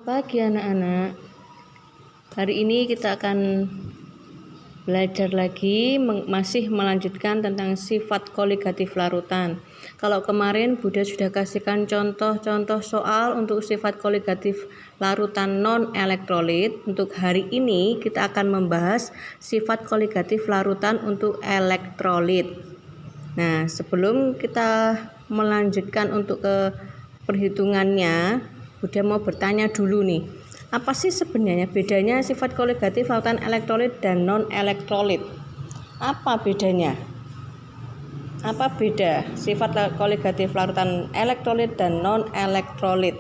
pagi anak-anak. Hari ini kita akan belajar lagi, masih melanjutkan tentang sifat koligatif larutan. Kalau kemarin Bunda sudah kasihkan contoh-contoh soal untuk sifat koligatif larutan non-elektrolit. Untuk hari ini kita akan membahas sifat koligatif larutan untuk elektrolit. Nah, sebelum kita melanjutkan untuk ke perhitungannya, Bunda mau bertanya dulu nih, apa sih sebenarnya bedanya sifat koligatif larutan elektrolit dan non-elektrolit? Apa bedanya? Apa beda sifat koligatif larutan elektrolit dan non-elektrolit?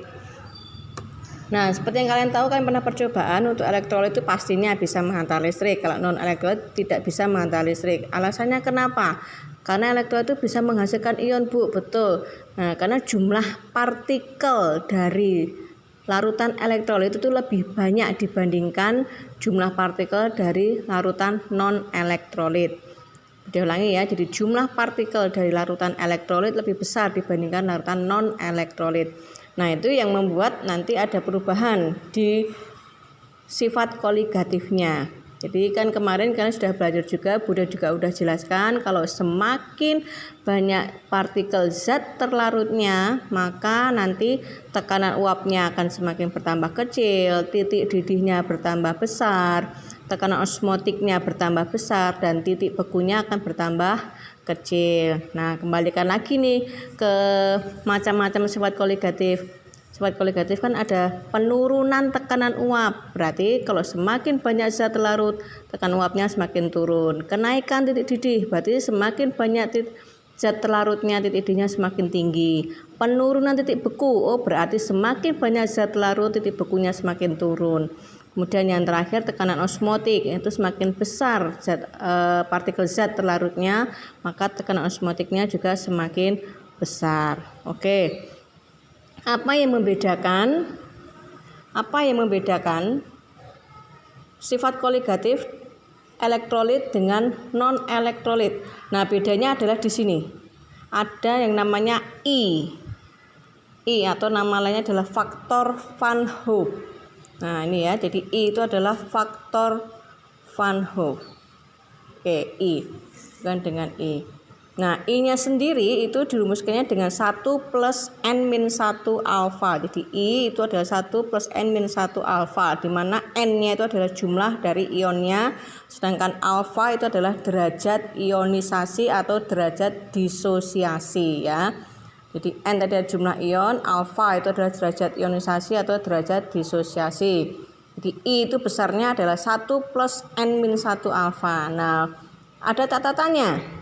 Nah, seperti yang kalian tahu kan pernah percobaan untuk elektrolit itu pastinya bisa menghantar listrik. Kalau non-elektrolit tidak bisa menghantar listrik. Alasannya kenapa? Karena elektrolit itu bisa menghasilkan ion, Bu. Betul. Nah, karena jumlah partikel dari larutan elektrolit itu lebih banyak dibandingkan jumlah partikel dari larutan non-elektrolit. Diulangi ya, jadi jumlah partikel dari larutan elektrolit lebih besar dibandingkan larutan non-elektrolit. Nah, itu yang membuat nanti ada perubahan di sifat koligatifnya. Jadi kan kemarin kalian sudah belajar juga, Bunda juga udah jelaskan kalau semakin banyak partikel zat terlarutnya, maka nanti tekanan uapnya akan semakin bertambah kecil, titik didihnya bertambah besar, tekanan osmotiknya bertambah besar, dan titik bekunya akan bertambah kecil. Nah, kembalikan lagi nih ke macam-macam sifat koligatif. Sifat koligatif kan ada penurunan tekanan uap. Berarti kalau semakin banyak zat terlarut, tekanan uapnya semakin turun. Kenaikan titik didih, berarti semakin banyak zat terlarutnya, titik didihnya semakin tinggi. Penurunan titik beku, berarti semakin banyak zat terlarut, titik bekunya semakin turun. Kemudian yang terakhir tekanan osmotik, itu semakin besar partikel zat terlarutnya, maka tekanan osmotiknya juga semakin besar. Oke. Apa yang membedakan sifat koligatif elektrolit dengan non-elektrolit? Nah, bedanya adalah di sini. Ada yang namanya I atau nama lainnya adalah faktor Van Hoff. Nah, ini ya. Jadi I itu adalah faktor Van Hoff. Oke, I bukan dengan I. Nah, I-nya sendiri itu dirumuskannya dengan 1 plus N-1 alfa. Jadi I itu adalah 1 plus N-1 alfa, di mana N-nya itu adalah jumlah dari ionnya, sedangkan alfa itu adalah derajat ionisasi atau derajat disosiasi ya. Jadi N tadi adalah jumlah ion, alfa itu adalah derajat ionisasi atau derajat disosiasi. Jadi I itu besarnya adalah 1 plus N-1 alfa. Nah, ada catatannya.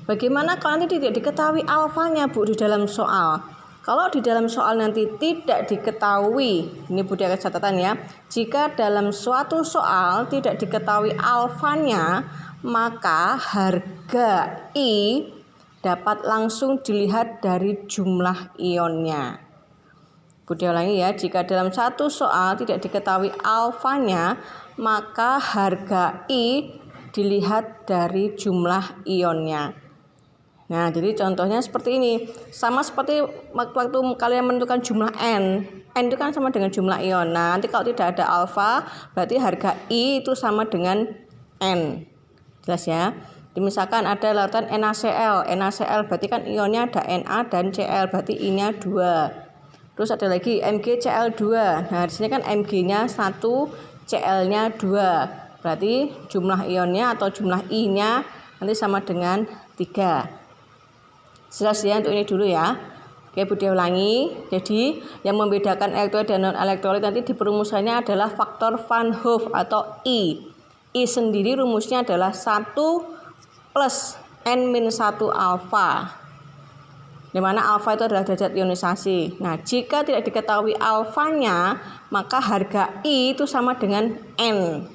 Bagaimana kalau nanti tidak diketahui alfanya, Bu, di dalam soal? Kalau di dalam soal nanti tidak diketahui, ini Bunda kasih catatan ya. Jika dalam suatu soal tidak diketahui alfanya, maka harga I dapat langsung dilihat dari jumlah ionnya. Bunda ulangi ya, jika dalam satu soal tidak diketahui alfanya, maka harga I dilihat dari jumlah ionnya. Nah, jadi contohnya seperti ini. Sama seperti waktu kalian menentukan jumlah N itu kan sama dengan jumlah ion. Nah, nanti kalau tidak ada alfa, berarti harga I itu sama dengan N. Jelas ya? Misalkan ada larutan NaCl berarti kan ionnya ada Na dan Cl, berarti I-nya 2. Terus ada lagi MgCl2. Nah, di sini kan Mg-nya 1, Cl-nya 2. Berarti jumlah ionnya atau jumlah I-nya nanti sama dengan 3. Jelas ya, untuk ini dulu ya. Oke, Bunda ulangi. Jadi yang membedakan elektrolit dan non-elektrolit nanti di perumusannya adalah faktor Van Hoff atau I. I sendiri rumusnya adalah 1 plus N-1 alfa, di mana alfa itu adalah derajat ionisasi. Nah, jika tidak diketahui alfanya, maka harga I itu sama dengan N.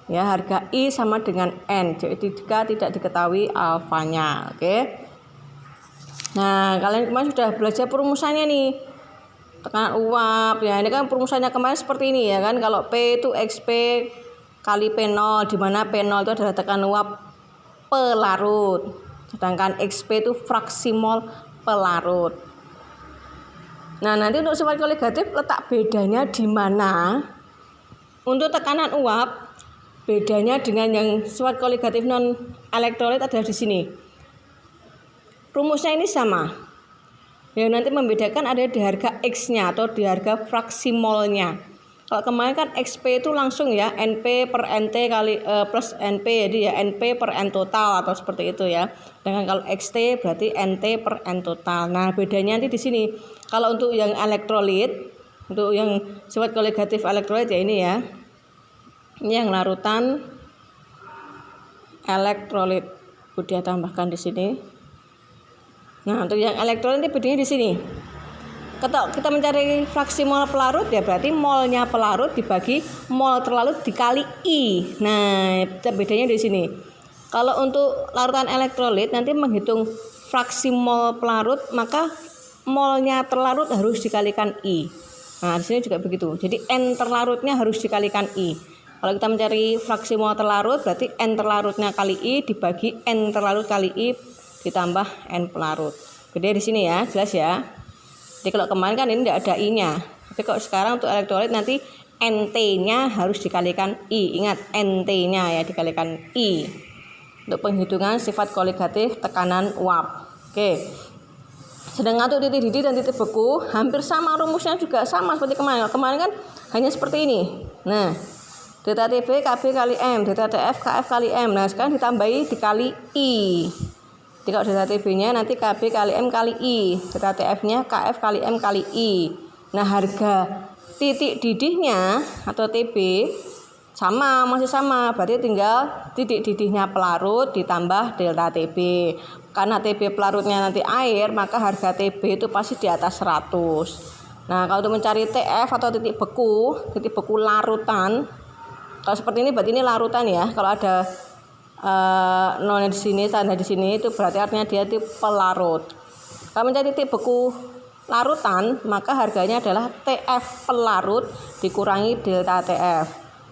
Ya, harga I sama dengan N. Jadi jika tidak diketahui alfanya, oke. Nah, kalian kemarin sudah belajar perumusannya nih. Tekanan uap ya. Ini kan perumusannya kemarin seperti ini ya kan. Kalau P itu XP kali P0, di mana P0 itu adalah tekanan uap pelarut. Sedangkan XP itu fraksi mol pelarut. Nah, nanti untuk sifat koligatif letak bedanya di mana? Untuk tekanan uap, bedanya dengan yang sifat koligatif non elektrolit adalah di sini. Rumusnya ini sama. Yang nanti membedakan ada di harga X-nya atau di harga fraksi molnya. Kalau kemarin kan XP itu langsung ya, NP per NT kali plus NP, jadi ya NP per N total atau seperti itu ya. Dengan kalau XT berarti NT per N total. Nah, bedanya nanti di sini. Kalau untuk yang elektrolit, untuk yang sifat koligatif elektrolit ya ini ya. Ini yang larutan elektrolit. Udah tambahkan di sini. Nah, untuk yang elektrolit ini bedanya di sini. Kita mencari fraksi mol pelarut ya berarti molnya pelarut dibagi mol terlarut dikali I. Nah, bedanya di sini. Kalau untuk larutan elektrolit nanti menghitung fraksi mol pelarut maka molnya terlarut harus dikalikan I. Nah, di sini juga begitu. Jadi N terlarutnya harus dikalikan I. Kalau kita mencari fraksi mol terlarut berarti N terlarutnya kali I dibagi N terlarut kali I ditambah N pelarut. Gede di sini ya, jelas ya. Jadi kalau kemarin kan ini tidak ada I-nya. Tapi kalau sekarang untuk elektrolit nanti NT-nya harus dikalikan I. Ingat NT-nya ya dikalikan I. Untuk penghitungan sifat koligatif tekanan uap. Oke. Sedangkan untuk titik didih dan titik beku hampir sama rumusnya juga sama seperti kemarin. Kemarin kan hanya seperti ini. Nah, delta TB KB kali M, delta TF KF kali M. Nah, sekarang ditambahi dikali I. Jadi kalau delta TB-nya nanti KB kali M kali I, delta TF-nya KF kali M kali I. Nah, harga titik didihnya atau TB masih sama, berarti tinggal titik didihnya pelarut ditambah delta TB. Karena TB pelarutnya nanti air, maka harga TB itu pasti di atas 100. Nah, kalau untuk mencari TF atau titik beku larutan, kalau seperti ini berarti ini larutan ya. Kalau ada nolnya di sini, tanda di sini itu berarti artinya dia itu pelarut. Kalau mencari titik beku larutan, maka harganya adalah TF pelarut dikurangi delta TF.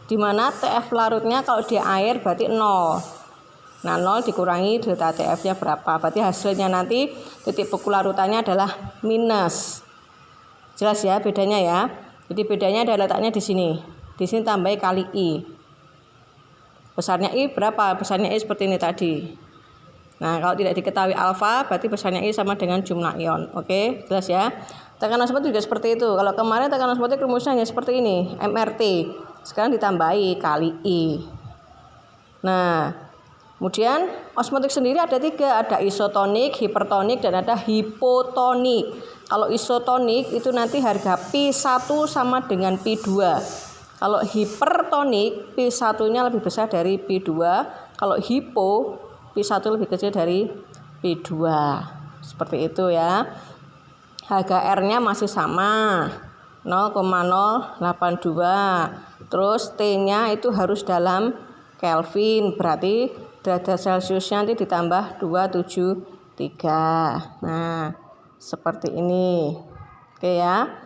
Di mana TF pelarutnya kalau dia air berarti 0. Nah, 0 dikurangi delta TF-nya berapa? Berarti hasilnya nanti titik beku larutannya adalah minus. Jelas ya bedanya ya. Jadi bedanya ada letaknya di sini. Di sini tambah kali I. Besarnya I berapa? Besarnya I seperti ini tadi. Nah, kalau tidak diketahui alfa, berarti besarnya I sama dengan jumlah ion. Oke, jelas ya. Tekanan osmotik juga seperti itu. Kalau kemarin tekanan osmotik rumusnya hanya seperti ini, MRT. Sekarang ditambahi kali I. Nah, kemudian osmotik sendiri ada 3. Ada isotonik, hipertonik, dan ada hipotonik. Kalau isotonik itu nanti harga P1 sama dengan P2. Kalau hipertonik, P1-nya lebih besar dari P2. Kalau hipo, P1 lebih kecil dari P2. Seperti itu ya. Harga R-nya masih sama, 0,082. Terus T-nya itu harus dalam Kelvin. Berarti derajat Celciusnya nanti ditambah 273. Nah, seperti ini. Oke ya.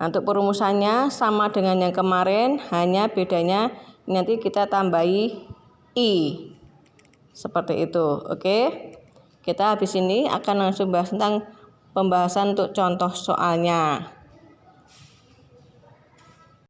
Untuk perumusannya sama dengan yang kemarin, hanya bedanya nanti kita tambahi I. Seperti itu, oke? Kita habis ini akan langsung bahas tentang pembahasan untuk contoh soalnya.